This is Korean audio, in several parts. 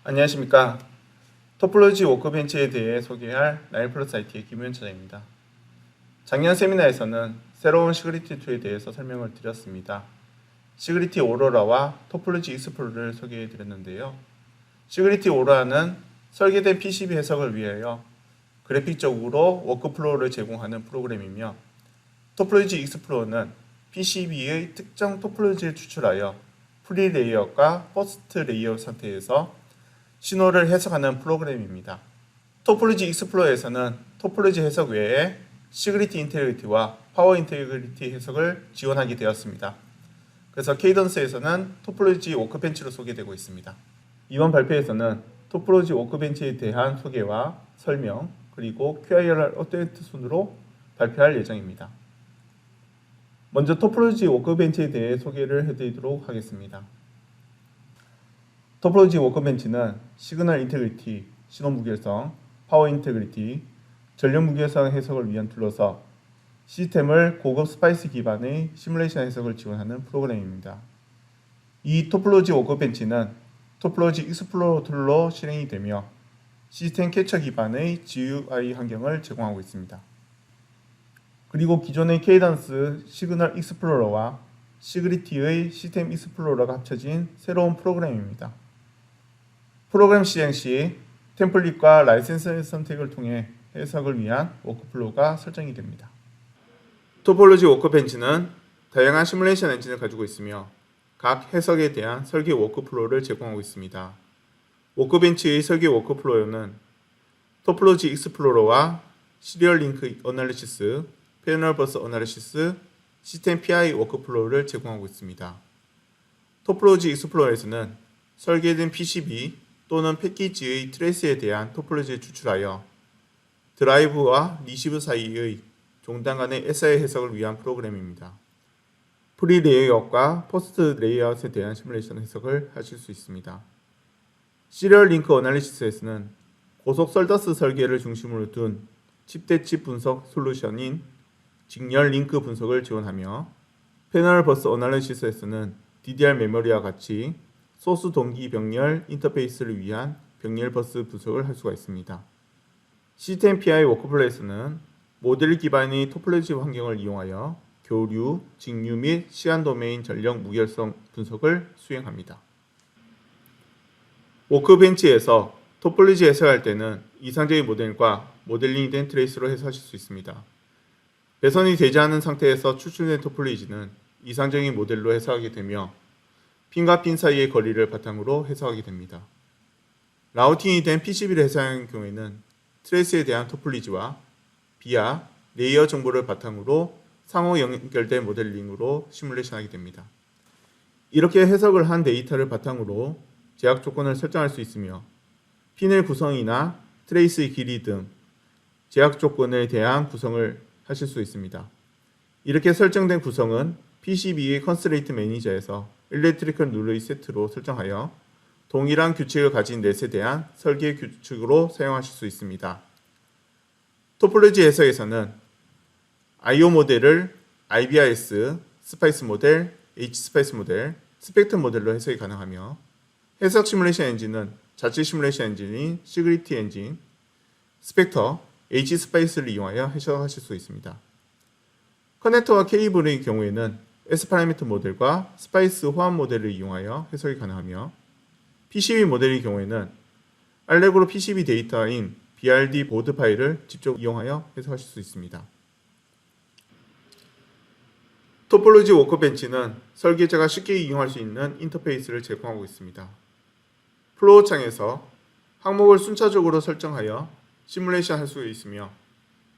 안녕하십니까. 토폴로지 워크벤치에 대해 소개할 나인플러스 IT의 김우현 차장입니다. 작년 세미나에서는 새로운 시그리티 툴에 대해서 설명을 드렸습니다. 시그리티 오로라와 토폴로지 익스플로러를 소개해 드렸는데요. 시그리티 오로라는 설계된 PCB 해석을 위하여 그래픽적으로 워크플로우를 제공하는 프로그램이며, 토폴로지 익스플로러는 PCB의 특정 토폴로지를 추출하여 프리 레이어과 퍼스트 레이어 상태에서 신호를 해석하는 프로그램입니다. 토폴로지 익스플로러에서는 토폴로지 해석 외에 시그리티 인테그리티와 파워 인테그리티 해석을 지원하게 되었습니다. 그래서 케이던스에서는 토폴로지 워크벤치로 소개되고 있습니다. 이번 발표에서는 토폴로지 워크벤치에 대한 소개와 설명, 그리고 QIRR 업데이트 순으로 발표할 예정입니다. 먼저 토폴로지 워크벤치에 대해 소개를 해드리도록 하겠습니다. 토폴로지 워크벤치는 시그널 인테그리티, 신호 무결성, 파워 인테그리티, 전력 무결성 해석을 위한 툴로서 시스템을 고급 스파이스 기반의 시뮬레이션 해석을 지원하는 프로그램입니다. 이 토폴로지 워크벤치는 토폴로지 익스플로러 툴로 실행이 되며 시스템 캡처 기반의 GUI 환경을 제공하고 있습니다. 그리고 기존의 케이던스 시그널 익스플로러와 시그리티의 시스템 익스플로러가 합쳐진 새로운 프로그램입니다. 프로그램 실행 시 템플릿과 라이센스 선택을 통해 해석을 위한 워크플로우가 설정이 됩니다. 토폴로지 워크벤치는 다양한 시뮬레이션 엔진을 가지고 있으며 각 해석에 대한 설계 워크플로우를 제공하고 있습니다. 워크벤치의 설계 워크플로우는 토폴로지 익스플로러와 시리얼 링크 어널리시스, 패널 버스 어널리시스, 시스템 PI 워크플로우를 제공하고 있습니다. 토폴로지 익스플로러에서는 설계된 PCB 또는 패키지의 트레이스에 대한 토폴로지를 추출하여 드라이브와 리시브 사이의 종단 간의 SI 해석을 위한 프로그램입니다. 프리 레이아웃과 포스트 레이아웃에 대한 시뮬레이션 해석을 하실 수 있습니다. 시리얼 링크 어널리시스에서는 고속 썰더스 설계를 중심으로 둔 칩-대-칩 분석 솔루션인 직렬 링크 분석을 지원하며, 패널 버스 어널리시스에서는 DDR 메모리와 같이 소스 동기 병렬 인터페이스를 위한 병렬 버스 분석을 할 수가 있습니다. 시스템 PI 워크플레이에서는 모델 기반의 토폴로지 환경을 이용하여 교류, 직류 및 시간 도메인 전력 무결성 분석을 수행합니다. 워크벤치에서 토폴로지 해석할 때는 이상적인 모델과 모델링이 된 트레이스로 해석하실 수 있습니다. 배선이 되지 않은 상태에서 추출된 토폴로지는 이상적인 모델로 해석하게 되며 핀과 핀 사이의 거리를 바탕으로 해석하게 됩니다. 라우팅이 된 PCB를 해석하는 경우에는 트레이스에 대한 토폴로지와 비아, 레이어 정보를 바탕으로 상호 연결된 모델링으로 시뮬레이션하게 됩니다. 이렇게 해석을 한 데이터를 바탕으로 제약 조건을 설정할 수 있으며 핀의 구성이나 트레이스의 길이 등 제약 조건에 대한 구성을 하실 수 있습니다. 이렇게 설정된 구성은 PCB의 컨스트레인트 매니저에서 일렉트리컬 룰의 세트로 설정하여 동일한 규칙을 가진 넷에 대한 설계 규칙으로 사용하실 수 있습니다. 토폴로지 해석에서는 IO 모델을 IBIS, 스파이스 모델, H스파이스 모델, 스펙트럼 모델로 해석이 가능하며, 해석 시뮬레이션 엔진은 자체 시뮬레이션 엔진인 시그리티 엔진, 스펙터, H스파이스를 이용하여 해석하실 수 있습니다. 커넥터와 케이블의 경우에는 S파라미터 모델과 스파이스 호환 모델을 이용하여 해석이 가능하며, PCB 모델의 경우에는 알레그로 PCB 데이터인 BRD 보드 파일을 직접 이용하여 해석하실 수 있습니다. 토폴로지 워크벤치는 설계자가 쉽게 이용할 수 있는 인터페이스를 제공하고 있습니다. 플로우 창에서 항목을 순차적으로 설정하여 시뮬레이션 할 수 있으며,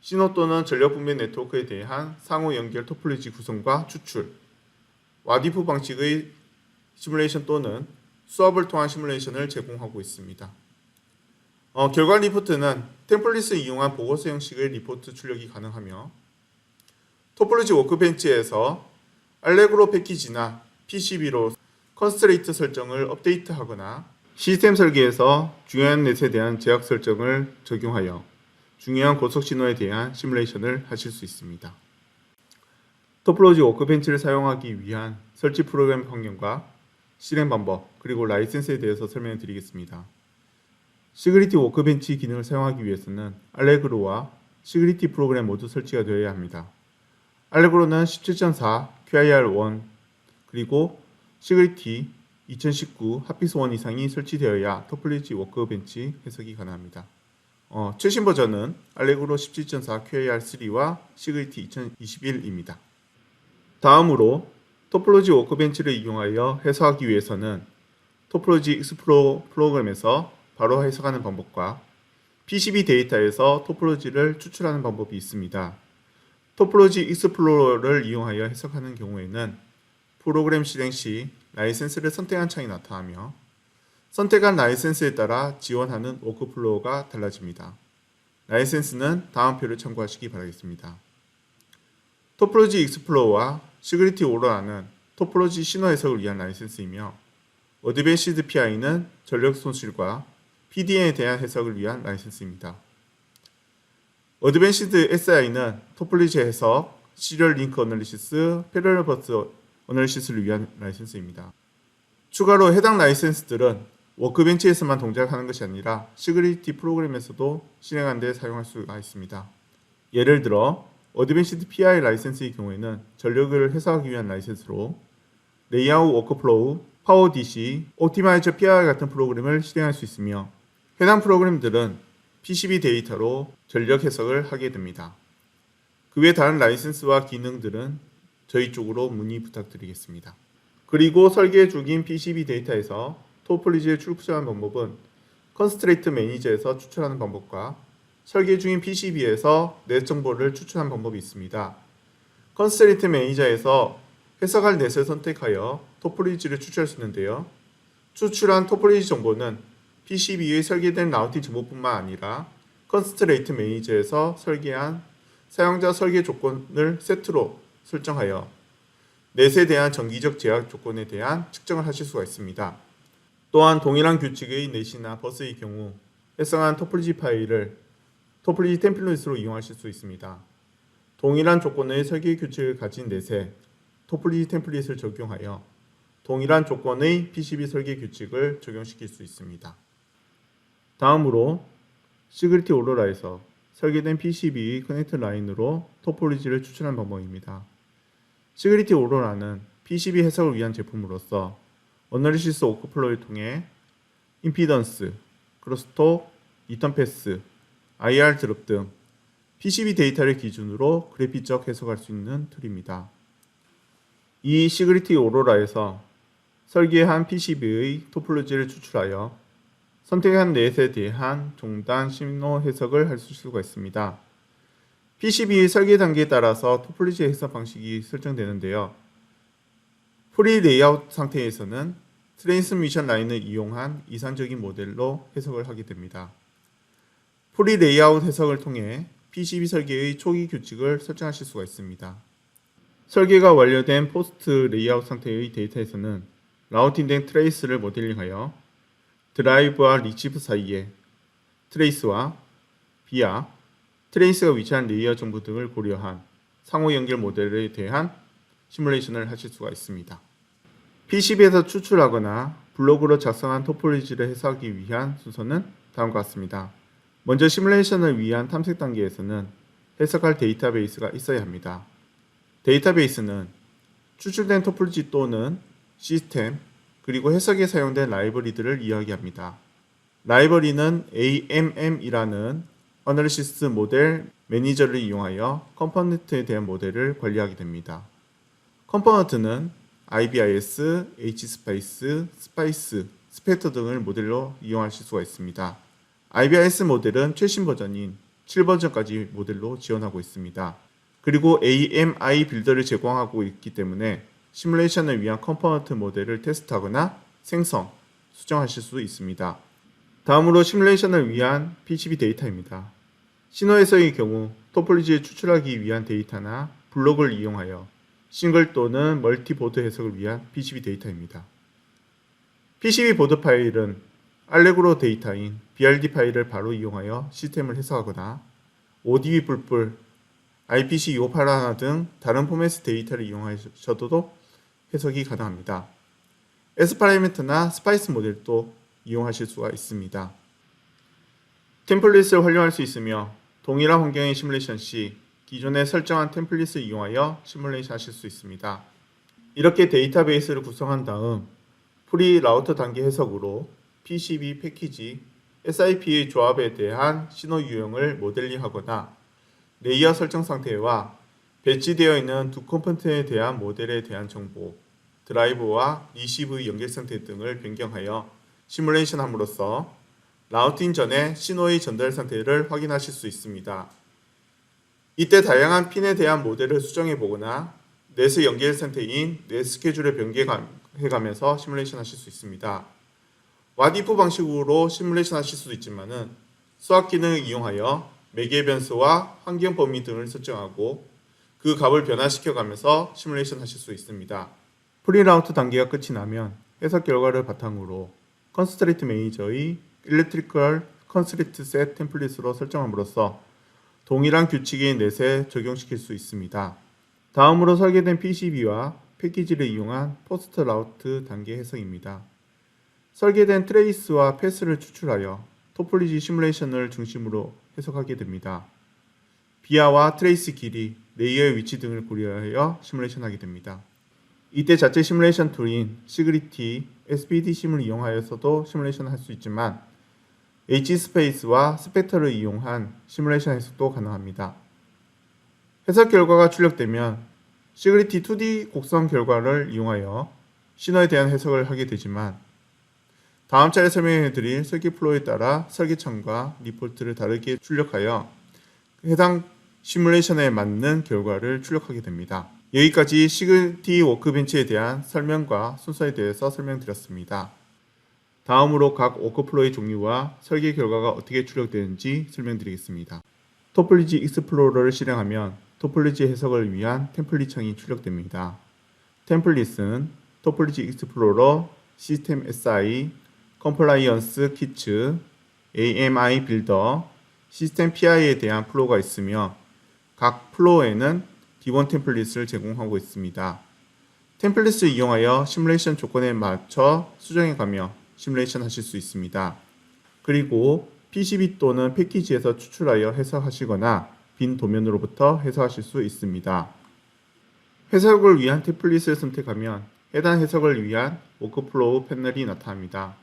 신호 또는 전력 분배 네트워크에 대한 상호 연결 토폴로지 구성과 추출, 와디프 방식의 시뮬레이션 또는 수업을 통한 시뮬레이션을 제공하고 있습니다. 결과 리포트는 템플릿을 이용한 보고서 형식의 리포트 출력이 가능하며, 토폴로지 워크벤치에서 알레그로 패키지나 PCB로 컨스트레인트 설정을 업데이트하거나 시스템 설계에서 중요한 넷에 대한 제약 설정을 적용하여 중요한 고속 신호에 대한 시뮬레이션을 하실 수 있습니다. 토폴로지 워크벤치를 사용하기 위한 설치 프로그램 환경과 실행 방법, 그리고 라이센스에 대해서 설명해 드리겠습니다. 시그리티 워크벤치 기능을 사용하기 위해서는 알레그로와 시그리티 프로그램 모두 설치가 되어야 합니다. 알레그로는 17.4 QIR1 그리고 시그리티 2019 핫피스 1 이상이 설치되어야 토플리지 워크벤치 해석이 가능합니다. 최신 버전은 알레그로 17.4 QIR3와 시그리티 2021입니다. 다음으로 토폴로지 워크벤치를 이용하여 해석하기 위해서는 토폴로지 익스플로러 프로그램에서 바로 해석하는 방법과 PCB 데이터에서 토폴로지를 추출하는 방법이 있습니다. 토폴로지 익스플로러를 이용하여 해석하는 경우에는 프로그램 실행 시 라이센스를 선택한 창이 나타나며 선택한 라이센스에 따라 지원하는 워크플로우가 달라집니다. 라이센스는 다음 표를 참고하시기 바라겠습니다. 토폴로지 익스플로러와 시그리티 오로라는 토폴로지 신호 해석을 위한 라이센스이며 어드밴시드 PI는 전력 손실과 PDN에 대한 해석을 위한 라이센스입니다. 어드밴시드 SI는 토폴로지 해석, 시리얼 링크 어널리시스, 패러럴 버스 어널리시스를 위한 라이센스입니다. 추가로 해당 라이센스들은 워크벤치에서만 동작하는 것이 아니라 시그리티 프로그램에서도 실행하는 데 사용할 수가 있습니다. 예를 들어 어드밴시드 PI 라이센스의 경우에는 전력을 해석하기 위한 라이센스로 레이아웃 워크플로우, 파워 DC, 옵티마이저 PI 같은 프로그램을 실행할 수 있으며 해당 프로그램들은 PCB 데이터로 전력 해석을 하게 됩니다. 그 외 다른 라이센스와 기능들은 저희 쪽으로 문의 부탁드리겠습니다. 그리고 설계 중인 PCB 데이터에서 토폴리지를 추출하는 방법은 컨스트레이트 매니저에서 추출하는 방법과 설계 중인 PCB에서 넷 정보를 추출하는 방법이 있습니다. 컨스트레이트 매니저에서 해석할 넷을 선택하여 토폴리지를 추출할 수 있는데요. 추출한 토폴리지 정보는 PCB의 설계된 라우팅 정보뿐만 아니라 컨스트레이트 매니저에서 설계한 사용자 설계 조건을 세트로 설정하여 넷에 대한 정기적 제약 조건에 대한 측정을 하실 수가 있습니다. 또한 동일한 규칙의 넷이나 버스의 경우 해석한 토폴리지 파일을 토폴리지 템플릿으로 이용하실 수 있습니다. 동일한 조건의 설계 규칙을 가진 넷에 토폴리지 템플릿을 적용하여 동일한 조건의 PCB 설계 규칙을 적용시킬 수 있습니다. 다음으로 시그리티 오로라에서 설계된 PCB 커넥터 라인으로 토폴리지를 추출하는 방법입니다. 시그리티 오로라는 PCB 해석을 위한 제품으로서 어널리시스 워크플로우를 통해 임피던스, 크로스톡, 리턴 패스, IR 드롭 등 PCB 데이터를 기준으로 그래픽적 해석할 수 있는 툴입니다. 이 시그리티 오로라에서 설계한 PCB의 토폴로지를 추출하여 선택한 넷에 대한 종단 신호 해석을 할 수가 있습니다. PCB의 설계 단계에 따라서 토폴로지 해석 방식이 설정되는데요. 프리 레이아웃 상태에서는 트랜스미션 라인을 이용한 이상적인 모델로 해석을 하게 됩니다. 프리 레이아웃 해석을 통해 PCB 설계의 초기 규칙을 설정하실 수가 있습니다. 설계가 완료된 포스트 레이아웃 상태의 데이터에서는 라우팅된 트레이스를 모델링하여 드라이브와 리치프 사이에 트레이스와 비아, 트레이스가 위치한 레이어 정보 등을 고려한 상호 연결 모델에 대한 시뮬레이션을 하실 수가 있습니다. PCB에서 추출하거나 블록으로 작성한 토폴로지를 해석하기 위한 순서는 다음과 같습니다. 먼저 시뮬레이션을 위한 탐색 단계에서는 해석할 데이터베이스가 있어야 합니다. 데이터베이스는 추출된 토폴로지 또는 시스템, 그리고 해석에 사용된 라이브러리들을 이야기합니다. 라이브러리는 AMM이라는 어널리시스 모델 매니저를 이용하여 컴포넌트에 대한 모델을 관리하게 됩니다. 컴포넌트는 IBIS, HSpace, SPICE, 스펙터 등을 모델로 이용하실 수가 있습니다. IBIS 모델은 최신 버전인 7버전까지 모델로 지원하고 있습니다. 그리고 AMI 빌더를 제공하고 있기 때문에 시뮬레이션을 위한 컴포넌트 모델을 테스트하거나 생성, 수정하실 수 있습니다. 다음으로 시뮬레이션을 위한 PCB 데이터입니다. 신호 해석의 경우 토폴로지를 추출하기 위한 데이터나 블록을 이용하여 싱글 또는 멀티 보드 해석을 위한 PCB 데이터입니다. PCB 보드 파일은 알레그로 데이터인 BRD 파일을 바로 이용하여 시스템을 해석하거나 ODB 뿔뿔, IPC 2581 등 다른 포맷 데이터를 이용하셔도 해석이 가능합니다. S 파라미터나 스파이스 모델도 이용하실 수가 있습니다. 템플릿을 활용할 수 있으며 동일한 환경의 시뮬레이션 시 기존에 설정한 템플릿을 이용하여 시뮬레이션 하실 수 있습니다. 이렇게 데이터베이스를 구성한 다음 프리 라우터 단계 해석으로 PCB 패키지, SIP의 조합에 대한 신호 유형을 모델링하거나 레이어 설정 상태와 배치되어 있는 두 컴포넌트에 대한 모델에 대한 정보, 드라이버와 리시브 연결 상태 등을 변경하여 시뮬레이션 함으로써 라우팅 전에 신호의 전달 상태를 확인하실 수 있습니다. 이때 다양한 핀에 대한 모델을 수정해 보거나 넷의 연결 상태인 넷 스케줄을 변경해가면서 시뮬레이션 하실 수 있습니다. 왓이프 방식으로 시뮬레이션 하실 수도 있지만은 수학 기능을 이용하여 매개 변수와 환경 범위 등을 설정하고 그 값을 변화시켜 가면서 시뮬레이션 하실 수 있습니다. 프리라우트 단계가 끝이 나면 해석 결과를 바탕으로 컨스트레이트 매니저의 일렉트리컬 컨스트레이트 셋 템플릿으로 설정함으로써 동일한 규칙의 넷에 적용시킬 수 있습니다. 다음으로 설계된 PCB와 패키지를 이용한 포스트 라우트 단계 해석입니다. 설계된 트레이스와 패스를 추출하여 토폴로지 시뮬레이션을 중심으로 해석하게 됩니다. 비아와 트레이스 길이, 레이어의 위치 등을 고려하여 시뮬레이션하게 됩니다. 이때 자체 시뮬레이션 툴인 시그리티, SPD심을 이용하여서도 시뮬레이션을 할 수 있지만 H스페이스와 스펙터를 이용한 시뮬레이션 해석도 가능합니다. 해석 결과가 출력되면 시그리티 2D 곡선 결과를 이용하여 신호에 대한 해석을 하게 되지만 다음 차례 설명해 드릴 설계 플로우에 따라 설계창과 리포트를 다르게 출력하여 해당 시뮬레이션에 맞는 결과를 출력하게 됩니다. 여기까지 시그리티 워크벤치에 대한 설명과 순서에 대해서 설명드렸습니다. 다음으로 각 워크플로우의 종류와 설계 결과가 어떻게 출력되는지 설명드리겠습니다. 토폴로지 익스플로러를 실행하면 토폴로지 해석을 위한 템플릿 창이 출력됩니다. 템플릿은 토폴로지 익스플로러, 시스템 SI, 컴플라이언스 키츠, AMI 빌더, 시스템 PI에 대한 플로우가 있으며 각 플로우에는 기본 템플릿을 제공하고 있습니다. 템플릿을 이용하여 시뮬레이션 조건에 맞춰 수정해가며 시뮬레이션 하실 수 있습니다. 그리고 PCB 또는 패키지에서 추출하여 해석하시거나 빈 도면으로부터 해석하실 수 있습니다. 해석을 위한 템플릿을 선택하면 해당 해석을 위한 워크플로우 패널이 나타납니다.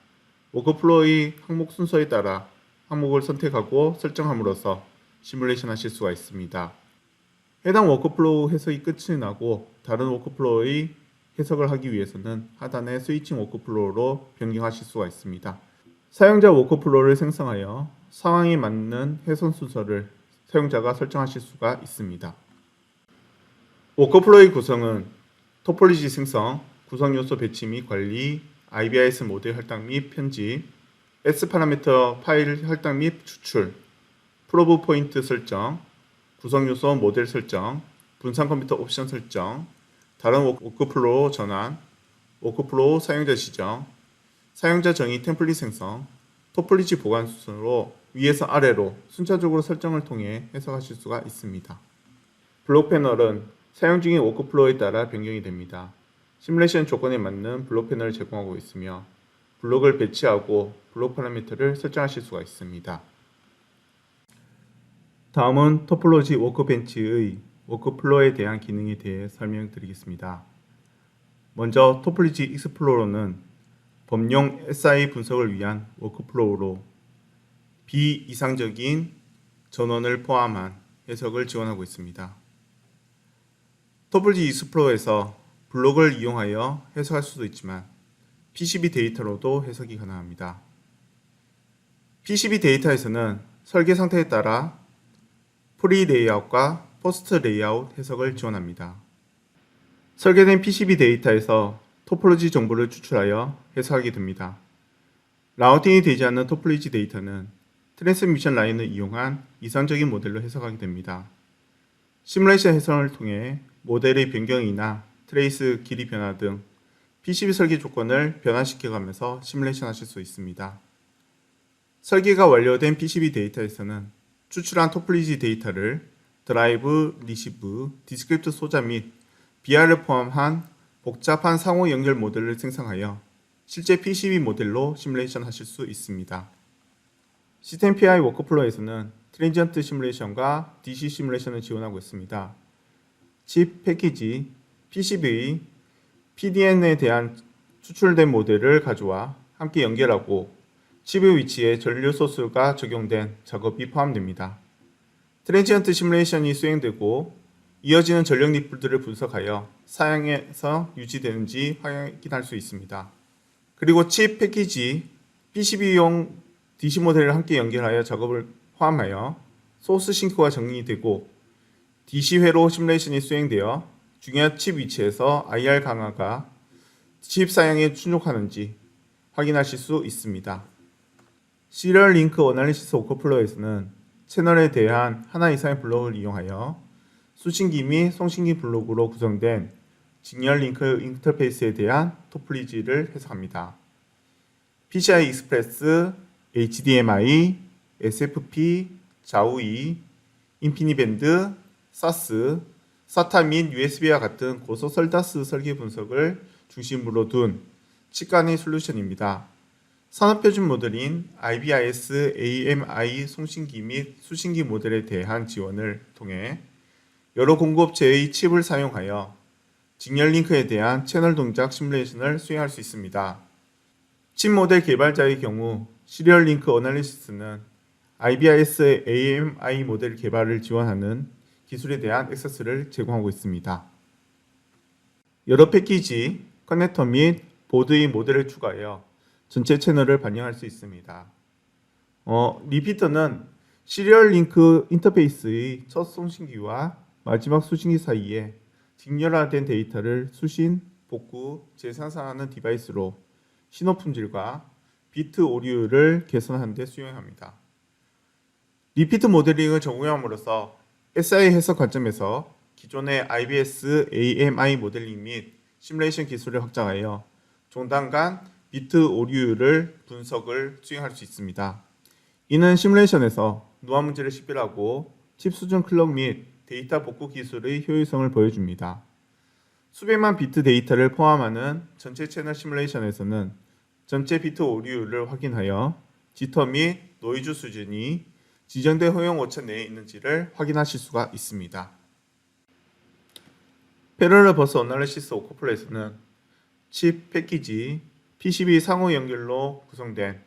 워크플로우의 항목 순서에 따라 항목을 선택하고 설정함으로써 시뮬레이션 하실 수가 있습니다. 해당 워크플로우 해석이 끝이 나고 다른 워크플로우의 해석을 하기 위해서는 하단의 스위칭 워크플로우로 변경하실 수가 있습니다. 사용자 워크플로우를 생성하여 상황에 맞는 해석 순서를 사용자가 설정하실 수가 있습니다. 워크플로우의 구성은 토폴로지 생성, 구성 요소 배치 및 관리, IBIS 모델 할당 및 편집, S 파라미터 파일 할당 및 추출, 프로브 포인트 설정, 구성 요소 모델 설정, 분산 컴퓨터 옵션 설정, 다른 워크플로우 전환, 워크플로우 사용자 지정, 사용자 정의 템플릿 생성, 토폴로지 보관 순서로 위에서 아래로 순차적으로 설정을 통해 해석하실 수가 있습니다. 블록 패널은 사용 중인 워크플로우에 따라 변경이 됩니다. 시뮬레이션 조건에 맞는 블록 패널을 제공하고 있으며 블록을 배치하고 블록 파라미터를 설정하실 수가 있습니다. 다음은 토폴로지 워크벤치의 워크플로우에 대한 기능에 대해 설명드리겠습니다. 먼저 토폴로지 익스플로러는 범용 SI 분석을 위한 워크플로우로 비이상적인 전원을 포함한 해석을 지원하고 있습니다. 토폴로지 익스플로러에서 블록을 이용하여 해석할 수도 있지만 PCB 데이터로도 해석이 가능합니다. PCB 데이터에서는 설계 상태에 따라 프리 레이아웃과 포스트 레이아웃 해석을 지원합니다. 설계된 PCB 데이터에서 토폴로지 정보를 추출하여 해석하게 됩니다. 라우팅이 되지 않는 토폴로지 데이터는 트랜스미션 라인을 이용한 이상적인 모델로 해석하게 됩니다. 시뮬레이션 해석을 통해 모델의 변경이나 트레이스 길이 변화 등 PCB 설계 조건을 변화시켜가면서 시뮬레이션 하실 수 있습니다. 설계가 완료된 PCB 데이터에서는 추출한 토폴로지 데이터를 드라이브, 리시브, 디스크립트 소자 및 BR을 포함한 복잡한 상호 연결 모델을 생성하여 실제 PCB 모델로 시뮬레이션 하실 수 있습니다. 시스템 PI 워크플로우에서는 트랜지언트 시뮬레이션과 DC 시뮬레이션을 지원하고 있습니다. 칩 패키지, PCB, PDN에 대한 추출된 모델을 가져와 함께 연결하고 칩의 위치에 전류 소스가 적용된 작업이 포함됩니다. 트랜지언트 시뮬레이션이 수행되고 이어지는 전력 리플들을 분석하여 사양에서 유지되는지 확인할 수 있습니다. 그리고 칩 패키지, PCB용 DC 모델을 함께 연결하여 작업을 포함하여 소스 싱크가 정리되고 DC 회로 시뮬레이션이 수행되어 중요한 칩 위치에서 IR 강화가 칩 사양에 충족하는지 확인하실 수 있습니다. 시리얼 링크 어널리시스 워크플로우에서는 채널에 대한 하나 이상의 블록을 이용하여 수신기 및 송신기 블록으로 구성된 직렬 링크 인터페이스에 대한 토폴로지를 해석합니다. PCI 익스프레스, HDMI, SFP, 좌우2, 인피니밴드, SAS, SATA 및 USB와 같은 고속 설다스 설계 분석을 중심으로 둔 칩 간의 솔루션입니다. 산업표준 모델인 IBIS AMI 송신기 및 수신기 모델에 대한 지원을 통해 여러 공급업체의 칩을 사용하여 직렬 링크에 대한 채널 동작 시뮬레이션을 수행할 수 있습니다. 칩 모델 개발자의 경우 시리얼 링크 어널리시스는 IBIS AMI 모델 개발을 지원하는 기술에 대한 액세스를 제공하고 있습니다. 여러 패키지, 커넥터 및 보드의 모델을 추가하여 전체 채널을 반영할 수 있습니다. 리피터는 시리얼 링크 인터페이스의 첫 송신기와 마지막 수신기 사이에 직렬화된 데이터를 수신, 복구, 재생산하는 디바이스로 신호 품질과 비트 오류를 개선하는 데 수용합니다. 리피트 모델링을 적용함으로써 SI 해석 관점에서 기존의 IBS AMI 모델링 및 시뮬레이션 기술을 확장하여 종단 비트 오류를 분석을 수행할 수 있습니다. 이는 시뮬레이션에서 노화 문제를 식별하고 칩 수준 클럭 및 데이터 복구 기술의 효율성을 보여줍니다. 수백만 비트 데이터를 포함하는 전체 채널 시뮬레이션에서는 전체 비트 오류를 확인하여 지터 및 노이즈 수준이 지정된 허용 오차 내에 있는지를 확인하실 수가 있습니다. 패러럴 버스 어널리시스 워크플로우에서는 칩 패키지, PCB 상호 연결로 구성된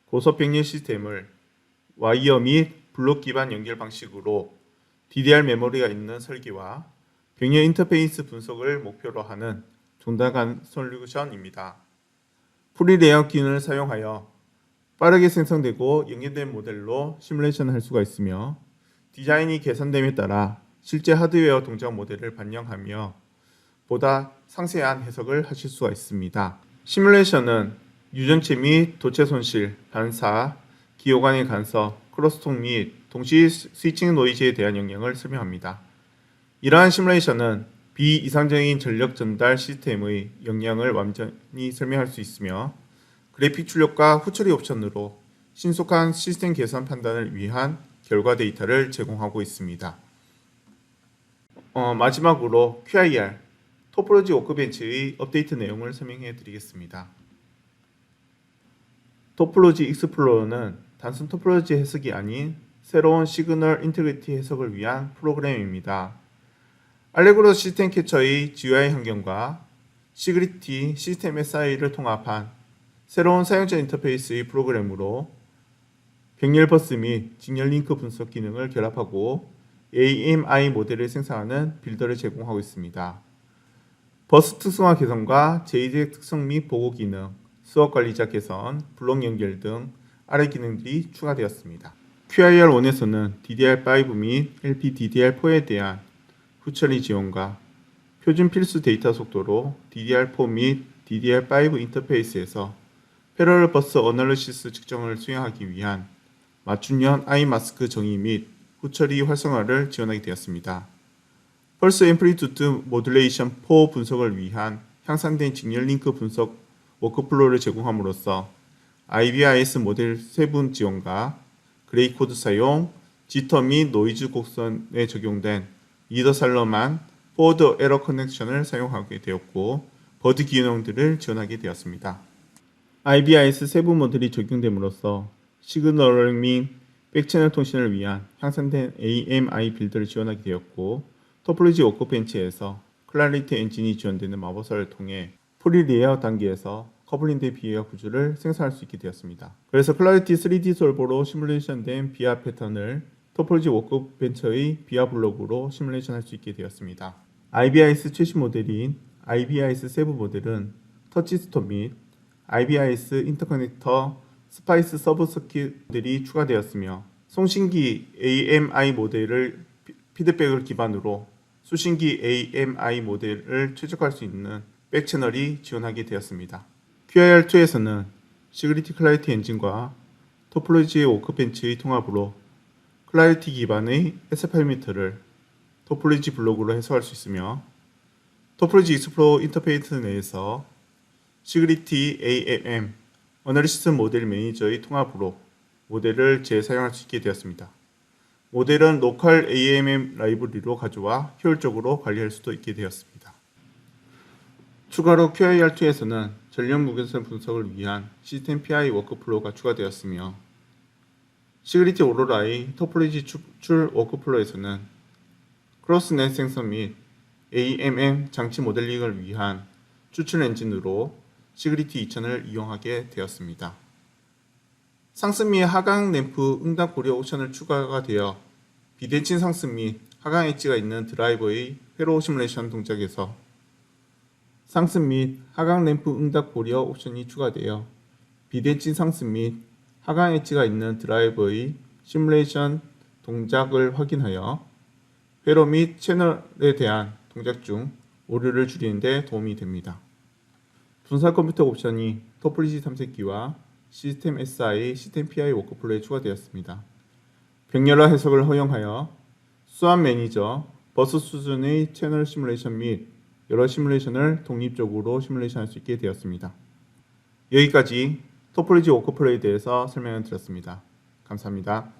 고속 병렬 시스템을 와이어 및 블록 기반 연결 방식으로 DDR 메모리가 있는 설계와 병렬 인터페이스 분석을 목표로 하는 종단간 솔루션입니다. 프리 레이아웃 기능을 사용하여 빠르게 생성되고 연결된 모델로 시뮬레이션을 할 수가 있으며 디자인이 개선됨에 따라 실제 하드웨어 동작 모델을 반영하며 보다 상세한 해석을 하실 수가 있습니다. 시뮬레이션은 유전체 및 도체 손실, 반사, 기호 간의 간섭, 크로스톡 및 동시 스위칭 노이즈에 대한 영향을 설명합니다. 이러한 시뮬레이션은 비이상적인 전력 전달 시스템의 영향을 완전히 설명할 수 있으며 그래픽 출력과 후처리 옵션으로 신속한 시스템 개선 판단을 위한 결과 데이터를 제공하고 있습니다. 마지막으로 QIR, 토폴로지 워크벤치의 업데이트 내용을 설명해 드리겠습니다. 토폴로지 익스플로러는 단순 토폴로지 해석이 아닌 새로운 시그널 인테그리티 해석을 위한 프로그램입니다. 알레그로 시스템 캐처의 GUI 환경과 시그리티 시스템 SI를 통합한 새로운 사용자 인터페이스의 프로그램으로 병렬 버스 및 직렬 링크 분석 기능을 결합하고 AMI 모델을 생성하는 빌더를 제공하고 있습니다. 버스 특성화 개선과 JDX 특성 및 보고 기능, 수업 관리자 개선, 블록 연결 등 아래 기능들이 추가되었습니다. QIR1에서는 DDR5 및 LPDDR4에 대한 후처리 지원과 표준 필수 데이터 속도로 DDR4 및 DDR5 인터페이스에서 패러럴 버스 어널리시스 측정을 수행하기 위한 맞춤형 아이마스크 정의 및 후처리 활성화를 지원하게 되었습니다. 펄스 앰플리튜드 모듈레이션 4 분석을 위한 향상된 직렬 링크 분석 워크플로우를 제공함으로써 IBIS 모델 세분 지원과 그레이 코드 사용, 지터 및 노이즈 곡선에 적용된 리더살러만 포워드 에러 커넥션을 사용하게 되었고 버드 기능들을 지원하게 되었습니다. IBIS 세부 모델이 적용됨으로써 시그널링 및 백채널 통신을 위한 향상된 AMI 빌드를 지원하게 되었고, 토폴로지 워크벤치에서 클래리티 엔진이 지원되는 마법사를 통해 프리 레이아웃 단계에서 커블링된 비하 구조를 생성할 수 있게 되었습니다. 그래서 클래리티 3D 솔버로 시뮬레이션된 비하 패턴을 토폴로지 워크벤처의 비하 블록으로 시뮬레이션 할 수 있게 되었습니다. IBIS 최신 모델인 IBIS 세부 모델은 터치스톱 및 IBIS 인터커넥터 스파이스 서브 서킷들이 추가되었으며, 송신기 AMI 모델을 피드백을 기반으로 수신기 AMI 모델을 최적화할 수 있는 백채널이 지원하게 되었습니다. QIR2에서는 시그리티 클래리티 엔진과 토폴로지 워크벤치의 통합으로 클래리티 기반의 S8m를 토폴로지 블록으로 해석할 수 있으며, 토폴로지 익스플로어 인터페이스 내에서 시그리티 AMM 어널리시스 모델 매니저의 통합으로 모델을 재사용할 수 있게 되었습니다. 모델은 로컬 AMM 라이브러리로 가져와 효율적으로 관리할 수도 있게 되었습니다. 추가로 QIR2에서는 전력 무게선 분석을 위한 시스템 PI 워크플로우가 추가되었으며, 시그리티 오로라의 토폴로지 추출 워크플로우에서는 크로스넷 생성 및 AMM 장치 모델링을 위한 추출 엔진으로 시그리티 2000을 이용하게 되었습니다. 상승 및 하강 램프 응답 고려 옵션을 추가가 되어 비대칭 상승 및 하강 엣지가 있는 드라이버의 회로 시뮬레이션 동작에서 상승 및 하강 램프 응답 고려 옵션이 추가되어 비대칭 상승 및 하강 엣지가 있는 드라이버의 시뮬레이션 동작을 확인하여 회로 및 채널에 대한 동작 중 오류를 줄이는 데 도움이 됩니다. 분사 컴퓨터 옵션이 토폴로지 탐색기와 시스템 SI, 시스템 PI 워크플로우에 추가되었습니다. 병렬화 해석을 허용하여 수압 매니저, 버스 수준의 채널 시뮬레이션 및 여러 시뮬레이션을 독립적으로 시뮬레이션할 수 있게 되었습니다. 여기까지 토폴로지 워크플로우에 대해서 설명을 드렸습니다. 감사합니다.